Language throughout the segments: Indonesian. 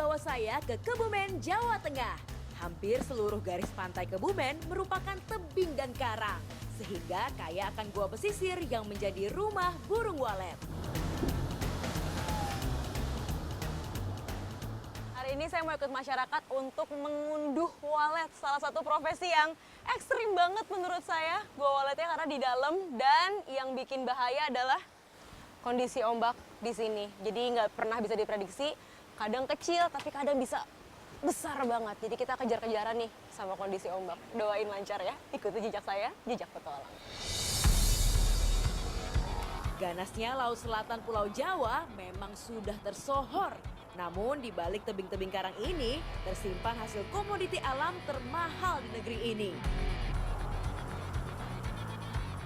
membawa saya ke Kebumen, Jawa Tengah. Hampir seluruh garis pantai Kebumen merupakan tebing dan karang. Sehingga kaya akan gua pesisir yang menjadi rumah burung walet. Hari ini saya mau ikut masyarakat untuk mengunduh walet. Salah satu profesi yang ekstrim banget menurut saya. Gua waletnya karena di dalam dan yang bikin bahaya adalah kondisi ombak di sini. Jadi nggak pernah bisa diprediksi. Kadang kecil tapi kadang bisa besar banget. Jadi kita kejar-kejaran nih sama kondisi ombak. Doain lancar ya. Ikuti jejak saya, jejak petualang. Ganasnya Laut Selatan Pulau Jawa memang sudah tersohor. Namun di balik tebing-tebing karang ini tersimpan hasil komoditi alam termahal di negeri ini.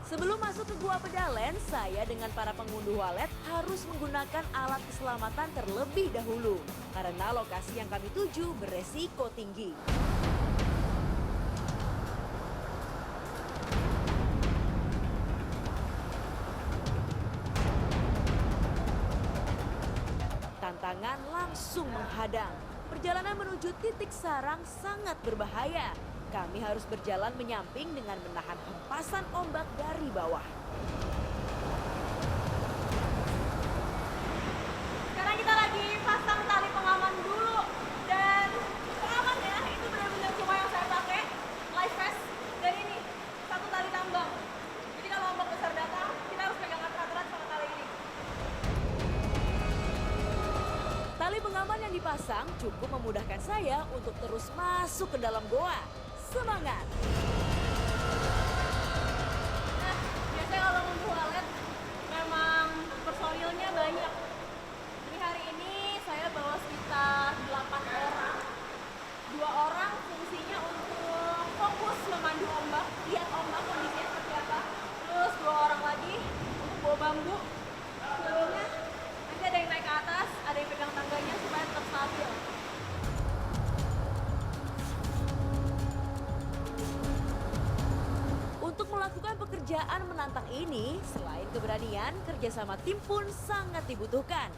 Sebelum masuk ke Gua Pedalen, saya dengan para pengunduh walet harus menggunakan alat keselamatan terlebih dahulu. Karena lokasi yang kami tuju beresiko tinggi. Tantangan langsung menghadang. Perjalanan menuju titik sarang sangat berbahaya. Kami harus berjalan menyamping dengan menahan hempasan ombak dari bawah. Sekarang kita lagi pasang tali pengaman dulu. Dan pengamannya itu benar-benar cuma yang saya pakai. Life vest dan ini. Satu tali tambang. Jadi kalau ombak besar datang, kita harus pegang erat-erat sama tali ini. Tali pengaman yang dipasang cukup memudahkan saya untuk terus masuk ke dalam goa. Semangat! Nah, biasanya kalau ngunduh walet memang personilnya banyak. Jadi hari ini saya bawa sekitar 8 orang. 2 orang fungsinya untuk fokus memandu ombak, lihat ombak kondisinya seperti apa. Terus 2 orang lagi untuk bawa bambu. Sebelumnya nanti ada yang naik ke atas, ada yang pegang tangganya supaya tetap stabil. Untuk melakukan pekerjaan menantang ini, selain keberanian, kerjasama tim pun sangat dibutuhkan.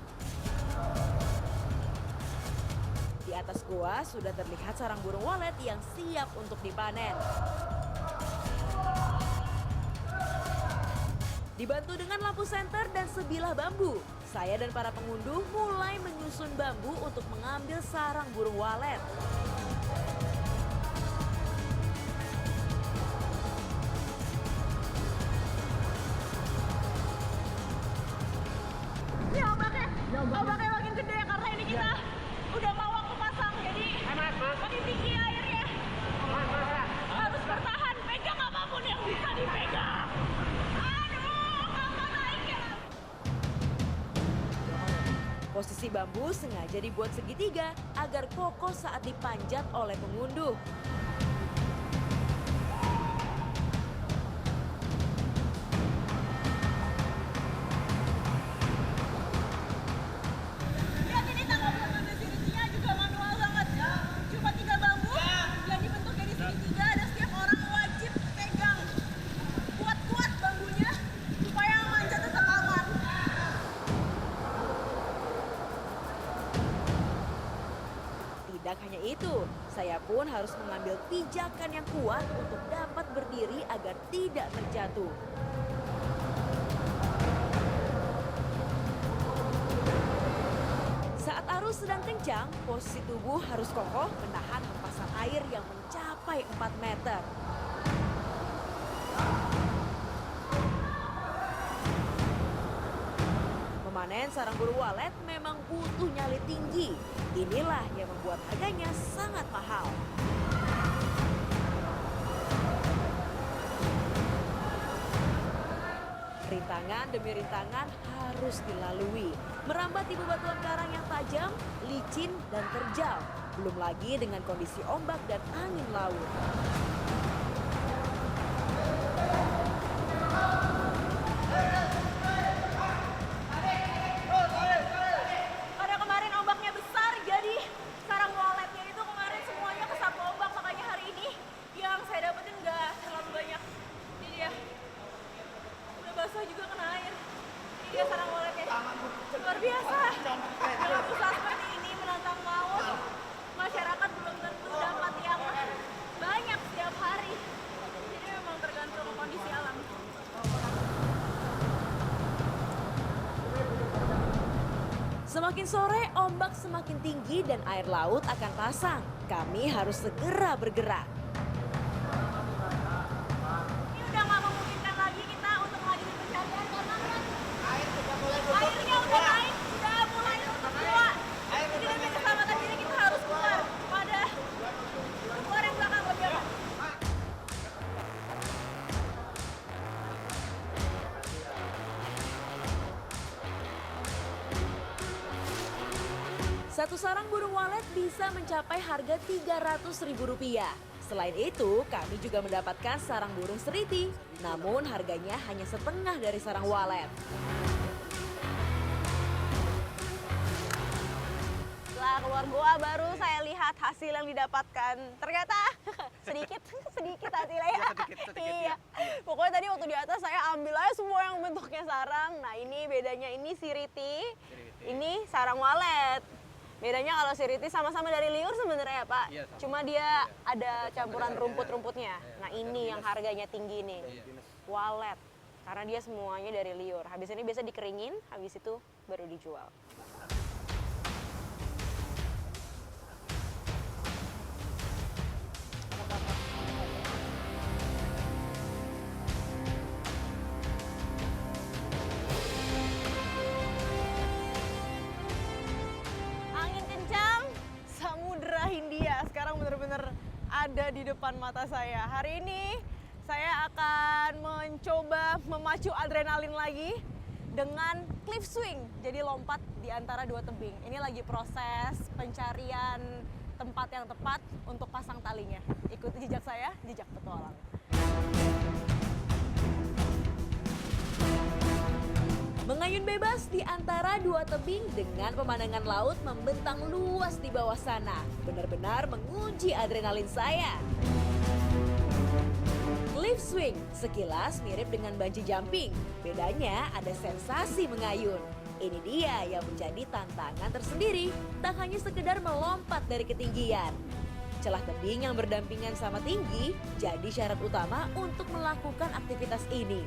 Di atas goa sudah terlihat sarang burung walet yang siap untuk dipanen. Dibantu dengan lampu senter dan sebilah bambu, saya dan para pengunduh mulai menyusun bambu untuk mengambil sarang burung walet. Ombaknya makin gede karena ini kita udah mau waktu pasang, jadi makin tinggi airnya. Harus bertahan, pegang apapun yang bisa dipegang. Aduh, kapan naiknya? Posisi bambu sengaja dibuat segitiga agar kokoh saat dipanjat oleh pengunduh. Tidak hanya itu, saya pun harus mengambil pijakan yang kuat untuk dapat berdiri agar tidak terjatuh. Saat arus sedang kencang, posisi tubuh harus kokoh menahan hempasan air yang mencapai 4 meter. Memanen sarang burung walet memang butuh nyali tinggi. Inilah yang membuat harganya sangat mahal. Rintangan demi rintangan harus dilalui. Merambat di bebatuan karang yang tajam, licin, dan terjal. Belum lagi dengan kondisi ombak dan angin laut. Dia sarang waletnya luar biasa. Kalau usaha seperti ini menantang laut, Semakin sore, ombak semakin tinggi dan air laut akan pasang. Kami harus segera bergerak. Ini udah nggak memungkinkan lagi kita untuk melanjutkan pencarian karena kan airnya udah naik, sudah mulai untuk keluar. Jadi demi keselamatan diri kita harus keluar pada keluar yang belakang lebih aman. Satu sarang burung walet bisa mencapai harga Rp300.000. Selain itu, kami juga mendapatkan sarang burung seriti. Namun harganya hanya setengah dari sarang walet. Setelah keluar gua baru saya lihat hasil yang didapatkan. Ternyata sedikit hasilnya ya. Iya. Pokoknya tadi waktu di atas saya ambil aja semua yang bentuknya sarang. Nah, ini bedanya ini siriti, ini sarang walet. Bedanya kalau siriti sama-sama dari liur sebenarnya ya Pak. Iya, sama. Cuma dia ada campuran rumput-rumputnya. Nah, ini yang harganya tinggi nih. Walet. Karena dia semuanya dari liur. Habis ini biasa dikeringin, habis itu baru dijual. Angin kencang, Samudra Hindia sekarang benar-benar ada di depan mata saya. Hari ini saya akan mencoba memacu adrenalin lagi dengan cliff swing. Jadi lompat di antara dua tebing. Ini lagi proses pencarian tempat yang tepat untuk pasang talinya. Ikuti jejak saya, jejak petualang. Mengayun bebas di antara dua tebing dengan pemandangan laut membentang luas di bawah sana. Benar-benar menguji adrenalin saya. Cliff swing sekilas mirip dengan bungee jumping. Bedanya ada sensasi mengayun. Ini dia yang menjadi tantangan tersendiri. Tak hanya sekedar melompat dari ketinggian. Celah tebing yang berdampingan sama tinggi jadi syarat utama untuk melakukan aktivitas ini.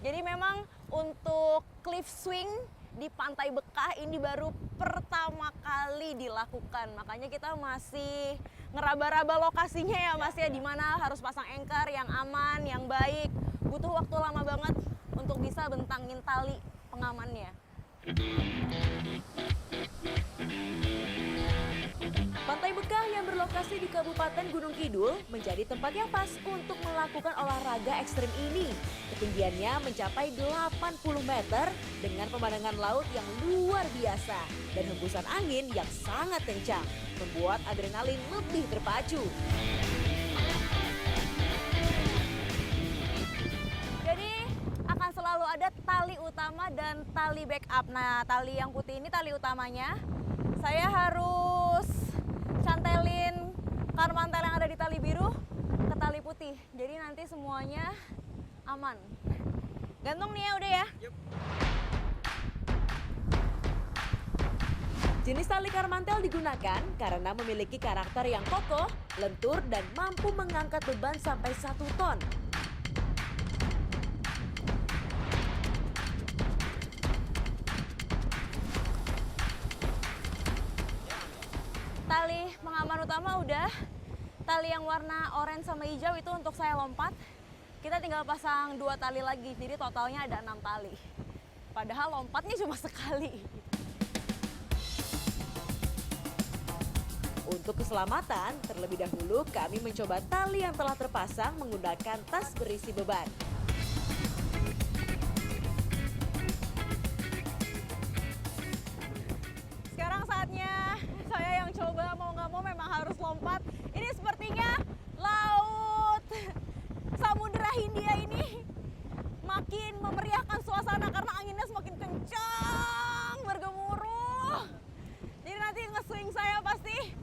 Jadi memang untuk cliff swing di Pantai Bekah ini baru pertama kali dilakukan. Makanya kita masih ngeraba-raba lokasinya ya Mas ya, di mana harus pasang anchor yang aman, yang baik. Butuh waktu lama banget untuk bisa bentangin tali pengamannya. Pantai Bekah yang berlokasi di Kabupaten Gunung Kidul menjadi tempat yang pas untuk melakukan olahraga ekstrim ini. Ketinggiannya mencapai 80 meter dengan pemandangan laut yang luar biasa dan hembusan angin yang sangat kencang, membuat adrenalin lebih terpacu. Jadi akan selalu ada tali utama dan tali backup. Nah, tali yang putih ini tali utamanya. Saya harus cantelin karmantel yang ada di tali biru ke tali putih. Jadi nanti semuanya aman. Gantung nih ya udah ya. Jenis tali karmantel digunakan karena memiliki karakter yang kokoh, lentur, dan mampu mengangkat beban sampai 1 ton. Tali pengaman utama udah. Tali yang warna oranye sama hijau itu untuk saya lompat. Kita tinggal pasang 2 tali lagi. Jadi totalnya ada 6 tali. Padahal lompatnya cuma sekali. Untuk keselamatan, terlebih dahulu kami mencoba tali yang telah terpasang menggunakan tas berisi beban. Sekarang saatnya saya yang coba, mau nggak mau memang harus lompat. Ini sepertinya laut Samudra Hindia ini makin memeriahkan suasana karena anginnya semakin kencang, bergemuruh. Jadi nanti nge-swing saya pasti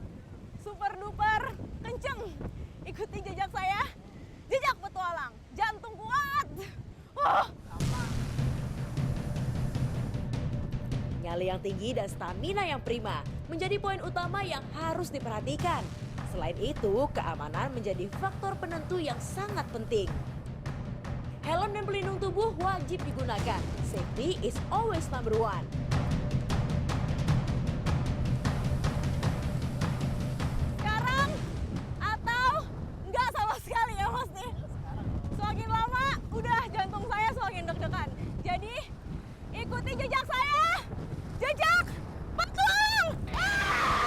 super duper kenceng. Ikuti jejak saya, jejak petualang, jantung kuat. Nyali yang tinggi dan stamina yang prima menjadi poin utama yang harus diperhatikan. Selain itu, keamanan menjadi faktor penentu yang sangat penting. Helm dan pelindung tubuh wajib digunakan. Safety is always number one. Sekarang atau nggak sama sekali ya Mas nih. Semakin lama udah jantung saya semakin deg-degan. Jadi ikuti jejak saya. Jejak petualang. Jejak petualang.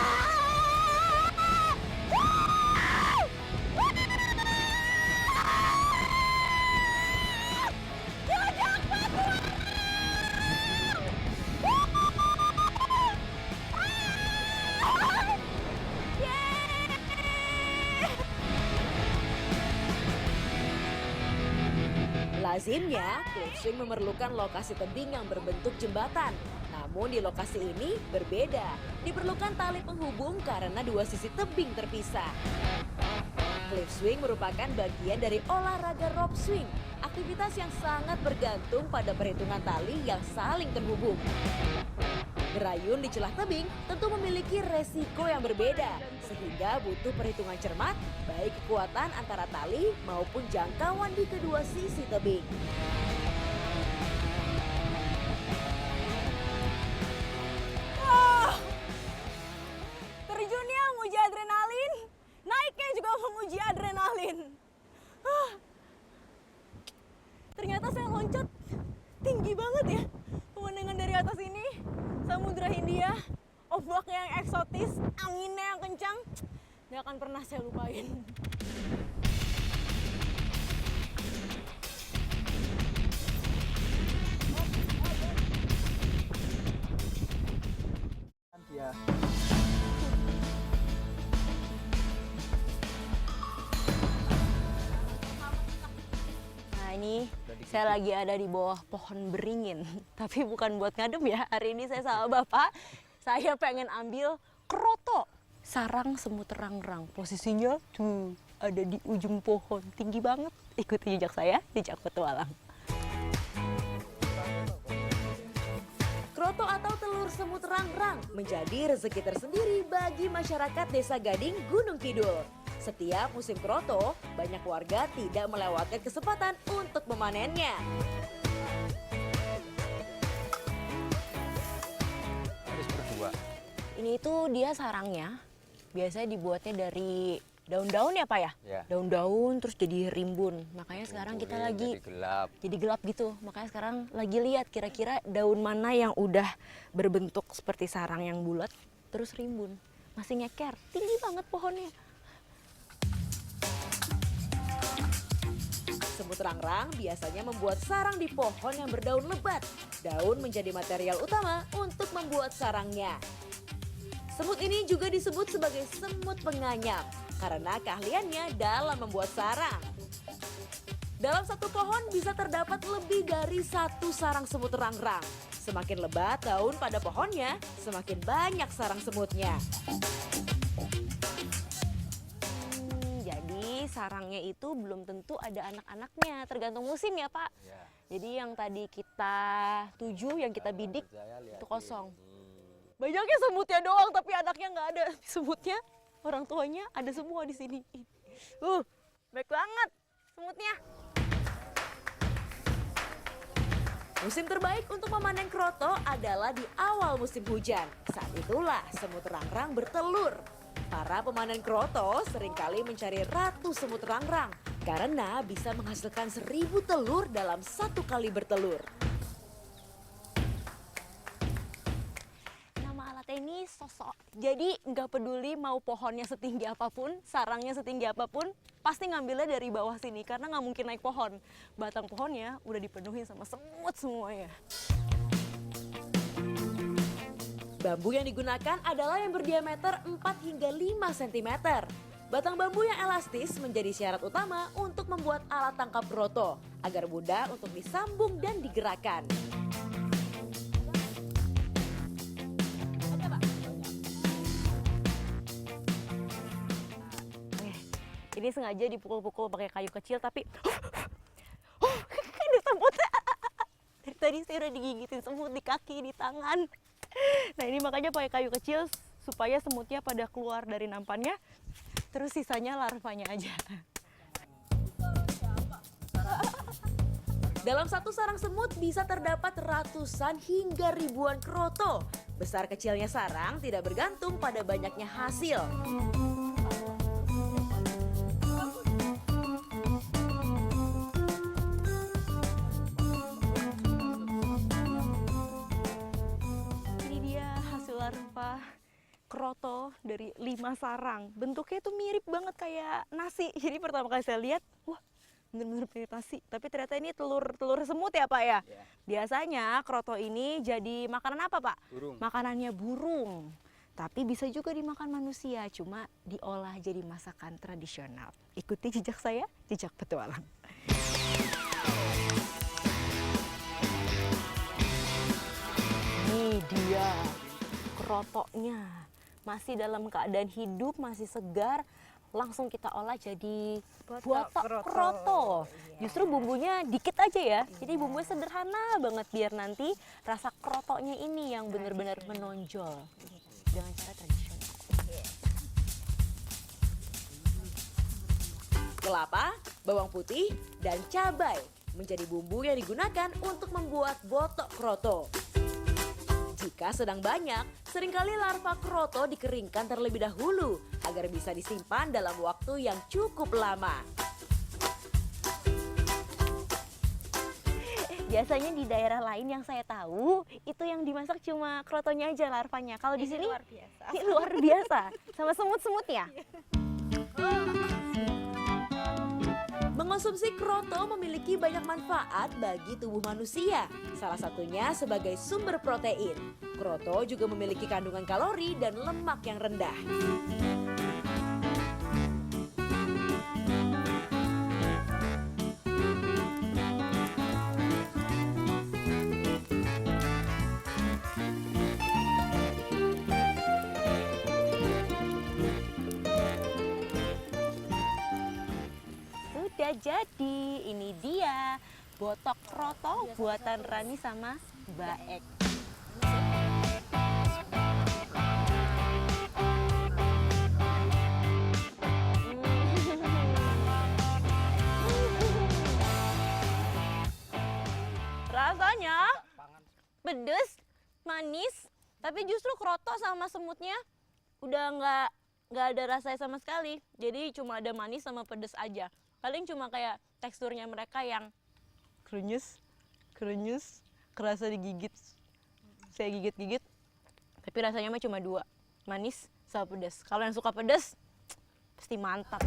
Lazimnya, cliff swing memerlukan lokasi tebing yang berbentuk jembatan. Namun di lokasi ini berbeda. Diperlukan tali penghubung karena dua sisi tebing terpisah. Cliff swing merupakan bagian dari olahraga rope swing, aktivitas yang sangat bergantung pada perhitungan tali yang saling terhubung. Berayun di celah tebing tentu memiliki resiko yang berbeda, sehingga butuh perhitungan cermat, baik kekuatan antara tali maupun jangkauan di kedua sisi tebing. Terjunnya menguji adrenalin, naiknya juga menguji adrenalin. Ternyata saya loncat tinggi banget ya. Pemandangan dari atas ini, Samudra Hindia, ombaknya yang eksotis, anginnya yang kencang, nggak akan pernah saya lupain. Ya. Nah ini saya lagi ada di bawah pohon beringin, tapi bukan buat ngadem ya. Hari ini saya sama Bapak, saya pengen ambil kroto, sarang semut rangrang. Posisinya tuh ada di ujung pohon, tinggi banget. Ikuti jejak saya, jejak petualang. Kroto atau telur semut rangrang menjadi rezeki tersendiri bagi masyarakat Desa Gading, Gunung Kidul. Setiap musim kroto, banyak warga tidak melewatkan kesempatan untuk memanennya. Harus berdua. Ini tuh dia sarangnya, biasanya dibuatnya dari daun-daun ya Pak ya? Ya. Daun-daun terus jadi rimbun. Makanya sekarang kita lagi jadi gelap. jadi gelap gitu. Makanya sekarang lagi lihat kira-kira daun mana yang udah berbentuk seperti sarang yang bulat terus rimbun. Masih ngeker, tinggi banget pohonnya. Semut rangrang biasanya membuat sarang di pohon yang berdaun lebat. Daun menjadi material utama untuk membuat sarangnya. Semut ini juga disebut sebagai semut penganyam karena keahliannya dalam membuat sarang. Dalam satu pohon bisa terdapat lebih dari satu sarang semut rangrang. Semakin lebat daun pada pohonnya, semakin banyak sarang semutnya. Jadi sarangnya itu belum tentu ada anak-anaknya, tergantung musim ya Pak. Ya. Jadi yang tadi kita tuju, yang kita bidik itu kosong. Hmm. Banyaknya semutnya doang, tapi anaknya nggak ada. Semutnya, orang tuanya ada semua di sini. Baik banget semutnya. Musim terbaik untuk memanen kroto adalah di awal musim hujan. Saat itulah semut rangrang bertelur. Para pemanen kroto seringkali mencari ratu semut rangrang karena bisa menghasilkan 1000 telur dalam satu kali bertelur. Nama alatnya ini sosok. Jadi nggak peduli mau pohonnya setinggi apapun, sarangnya setinggi apapun, pasti ngambilnya dari bawah sini karena nggak mungkin naik pohon. Batang pohonnya udah dipenuhi sama semut semuanya. Bambu yang digunakan adalah yang berdiameter 4 hingga 5 cm. Batang bambu yang elastis menjadi syarat utama untuk membuat alat tangkap kroto agar mudah untuk disambung dan digerakkan. Ini sengaja dipukul-pukul pakai kayu kecil tapi ada semutnya. Dari tadi saya udah digigitin semut di kaki, di tangan. Nah ini makanya pakai kayu kecil supaya semutnya pada keluar dari nampannya. Terus sisanya larvanya aja. Dalam satu sarang semut bisa terdapat ratusan hingga ribuan kroto. Besar kecilnya sarang tidak bergantung pada banyaknya hasil. Ini dia hasil larva kroto dari 5 sarang. Bentuknya itu mirip banget kayak nasi. Jadi pertama kali saya lihat, wah bener-bener mirip nasi. Tapi ternyata ini telur semut ya Pak ya? Ya. Biasanya kroto ini jadi makanan apa Pak? Burung. Makanannya burung. Tapi bisa juga dimakan manusia, cuma diolah jadi masakan tradisional. Ikuti jejak saya, jejak petualang. Ini dia krotonya. Masih dalam keadaan hidup, masih segar. Langsung kita olah jadi botok kroto. Justru bumbunya dikit aja ya. Jadi bumbunya sederhana banget biar nanti rasa krotonya ini yang benar-benar menonjol dengan cara tradisional. Kelapa, bawang putih, dan cabai menjadi bumbu yang digunakan untuk membuat botok kroto. Jika sedang banyak, seringkali larva kroto dikeringkan terlebih dahulu agar bisa disimpan dalam waktu yang cukup lama. Biasanya di daerah lain yang saya tahu, itu yang dimasak cuma krotonya aja larvanya. Kalau di sini luar biasa. ini luar biasa. Sama semut-semutnya. Mengonsumsi kroto memiliki banyak manfaat bagi tubuh manusia. Salah satunya sebagai sumber protein. Kroto juga memiliki kandungan kalori dan lemak yang rendah. Sudah jadi, ini dia botok kroto buatan Rani sama Mbak Ek. Rasanya pedes, manis, tapi justru kroto sama semutnya udah nggak ada rasanya sama sekali. Jadi cuma ada manis sama pedes aja. Paling cuma kayak teksturnya mereka yang krenyes, kerasa digigit. Saya gigit-gigit, tapi rasanya mah cuma dua, manis sama pedas. Kalau yang suka pedas, pasti mantap.